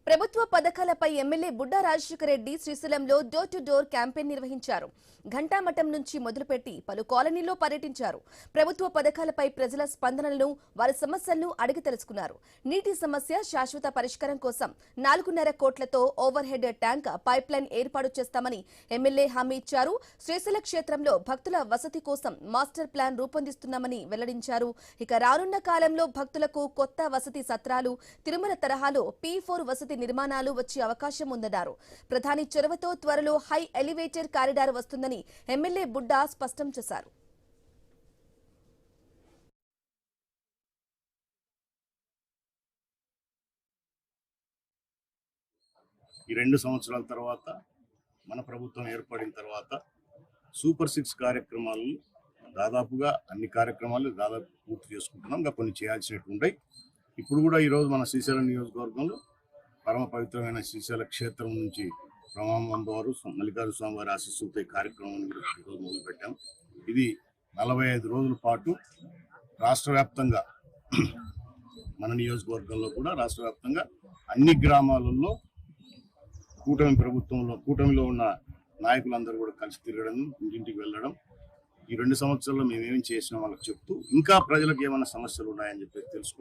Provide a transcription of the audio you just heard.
ప్రభుత్వ పథకాలపై ఎమ్మెల్యే బుడ్డా రాజశేఖర రెడ్డి శ్రీశైలంలో డోర్ టు డోర్ క్యాంపెయిన్ నిర్వహించారు. ఘంటామఠం నుంచి మొదలుపెట్టి పలు కాలనీల్లో పర్యటించారు. ప్రభుత్వ పథకాలపై ప్రజల స్పందనలను, వారి సమస్యలను అడిగి తెలుసుకున్నారు. నీటి సమస్య శాశ్వత పరిష్కారం కోసం 4.5 కోట్లతో over head tank pipe line ఏర్పాటు చేస్తామని ఎమ్మెల్యే హామీ ఇచ్చారు. శ్రీశైల క్షేత్రంలో భక్తుల వసతి కోసం మాస్టర్ ప్లాన్ రూపొందిస్తున్నామని వెల్లడించారు. ఇక రానున్న కాలంలో భక్తులకు కొత్త వసతి సత్రాలు, తిరుమల తరహాలో P4 వసతి నిర్మాణాలు వచ్చే అవకాశం ఉందన్నారు. ప్రధాని చొరవతో త్వరలో హై ఎలివేటర్ కారిడార్ వస్తుందని ఎమ్మెల్యే బుడ్డా స్పష్టం చేశారు. ఈ 2 సంవత్సరాల తర్వాత మన ప్రభుత్వం ఏర్పడిన తర్వాత సూపర్ 6 కార్యక్రమాలు దాదాపుగా అన్ని కార్యక్రమాలు పూర్తి చేసుకుంటున్నాం. ఇంకా కొన్ని చేయాల్సినట్టు ఉంటాయి. ఇప్పుడు కూడా ఈరోజు మన శ్రీశైలం నియోజకవర్గంలో పరమ పవిత్రమైన శ్రీశైల క్షేత్రం నుంచి బ్రహ్మాంబవారు మల్లికార్జున స్వామి వారి ఆశీస్సులతో ఈ కార్యక్రమాన్ని ఈరోజు మొదలుపెట్టాం. ఇది 45 రోజుల పాటు రాష్ట్ర వ్యాప్తంగా మన నియోజకవర్గంలో కూడా రాష్ట్ర వ్యాప్తంగా అన్ని గ్రామాలలో కూటమిలో ఉన్న నాయకులందరూ కూడా కలిసి తిరగడం, ఇంటింటికి వెళ్ళడం, ఈ 2 సంవత్సరాల్లో మేమేమి చేసినా వాళ్ళకి చెప్తూ ఇంకా ప్రజలకు ఏమైనా సమస్యలు ఉన్నాయని చెప్పి తెలుసుకొని